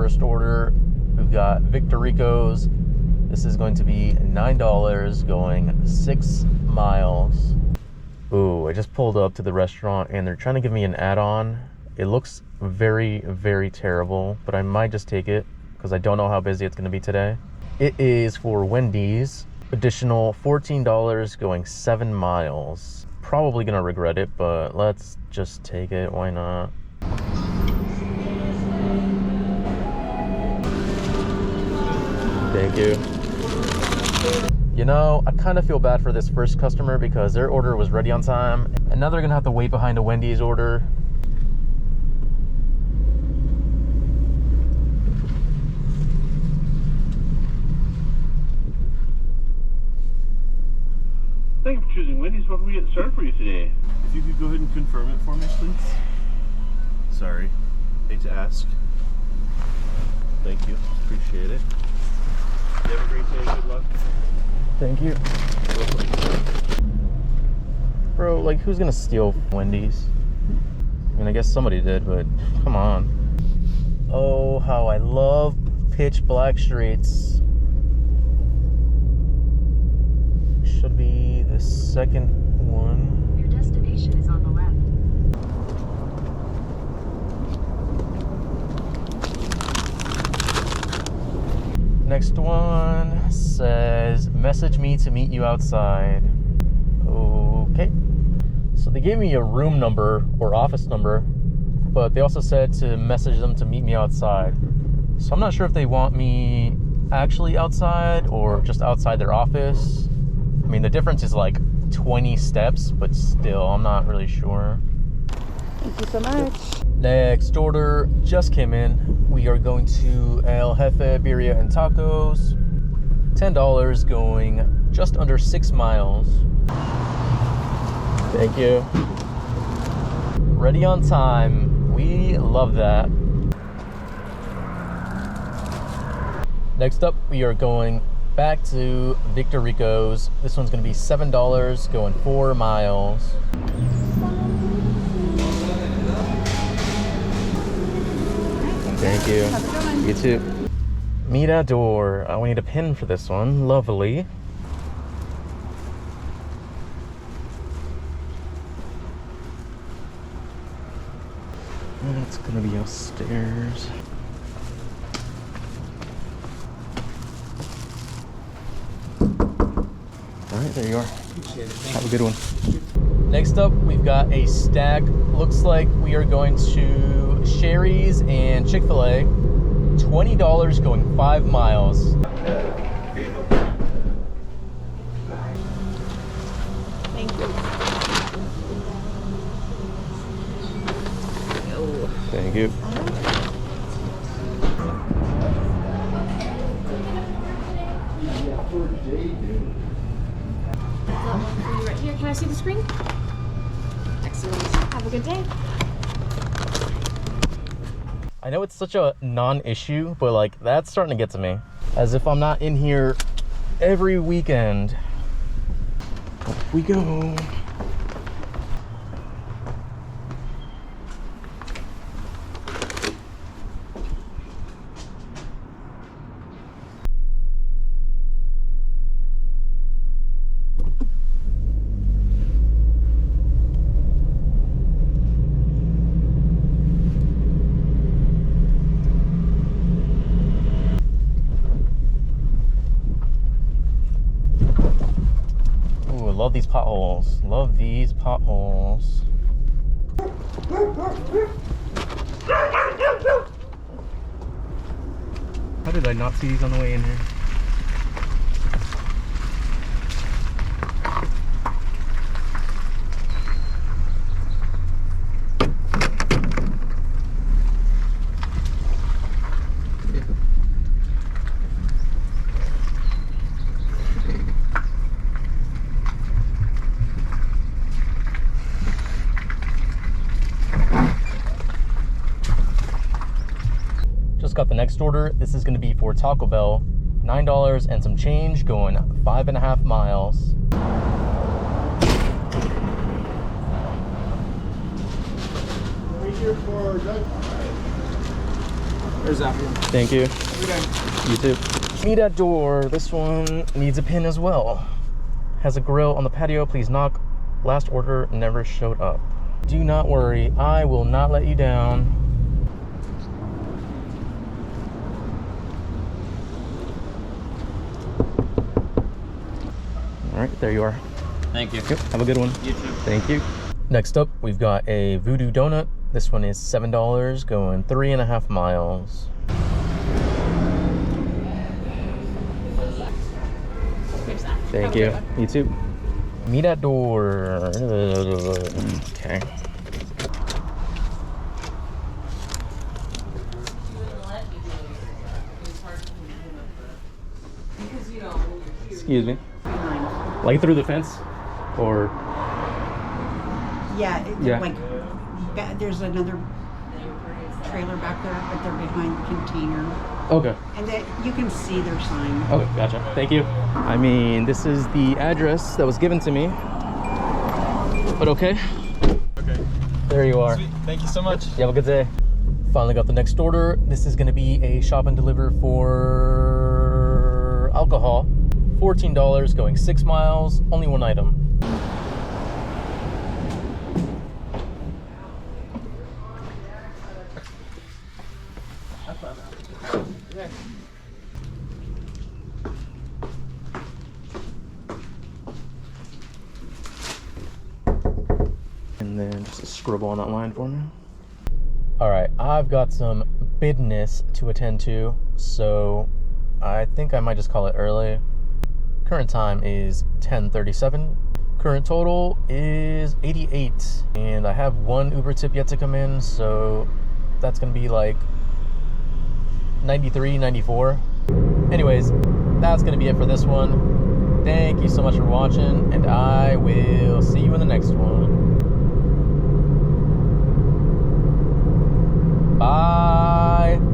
first order. We've got Victoricos. This is going to be $9 going 6 miles. Ooh, I just pulled up to the restaurant and they're trying to give me an add-on. It looks very, very terrible, but I might just take it because I don't know how busy it's going to be today. It is for Wendy's. Additional $14 going 7 miles. Probably going to regret it, but let's just take it. Why not? Thank you. You know, I kind of feel bad for this first customer because their order was ready on time, and now they're gonna have to wait behind a Wendy's order. Thank you for choosing Wendy's. What can we get started for you today? If you could go ahead and confirm it for me, please. Sorry, hate to ask. Thank you, appreciate it. You have a great day, good luck. Thank you. Bro, like, who's gonna steal Wendy's? I mean, I guess somebody did, but come on. Oh, how I love pitch black streets. Should be the second one. Your destination is on the left. Next one says, message me to meet you outside. Okay. So they gave me a room number or office number, but they also said to message them to meet me outside. So I'm not sure if they want me actually outside or just outside their office. I mean, the difference is like 20 steps, but still, I'm not really sure. Thank you so much. Next order just came in. We are going to El Jefe Birria and Tacos. $10 going just under 6 miles. Thank you. Ready on time. We love that. Next up, we are going back to Victoricos. This one's going to be $7 going 4 miles. Thank you. Have a good one. You too. Mirador. We need a pin for this one. Lovely. It's gonna be upstairs. All right, there you are. Appreciate it. Have a good one. Next up, we've got a stack. Looks like we are going to Sherry's and Chick-fil-A. $20 going 5 miles. Thank you. Thank you. Right here. Can I see the screen? Excellent. Have a good day. I know it's such a non-issue, but like that's starting to get to me. As if I'm not in here every weekend. Off we go. Love these potholes. Love these potholes. How did I not see these on the way in here? Got the next order. This is going to be for Taco Bell. $9 and some change going 5.5 miles. Right here for Doug. There's that for you. Thank you. Good day. You too. Meet at door. This one needs a pin as well. Has a grill on the patio. Please knock. Last order never showed up. Do not worry. I will not let you down. All right, there you are. Thank you. Yep, have a good one. You too. Thank you. Next up, we've got a Voodoo Donut. This one is $7, going 3.5 miles. Thank you. You too. Meet at door. Okay. Excuse me. Like through the fence, or Yeah, Yeah. like there's another trailer back there, but they're behind the container, okay. and that you can see their sign. Okay, gotcha. Thank you. I mean, this is the address that was given to me. But okay. Okay. There you are. Sweet. Thank you so much. You have a good day. Finally got the next order. This is going to be a shop and deliver for alcohol. $14, going 6 miles, only one item. And then just a scribble on that line for me. All right, I've got some business to attend to, so I think I might just call it early. Current time is 10:37. Current total is 88, and I have one Uber tip yet to come in, so that's gonna be like 93, 94. Anyways, that's gonna be it for this one. Thank you so much for watching, and I will see you in the next one.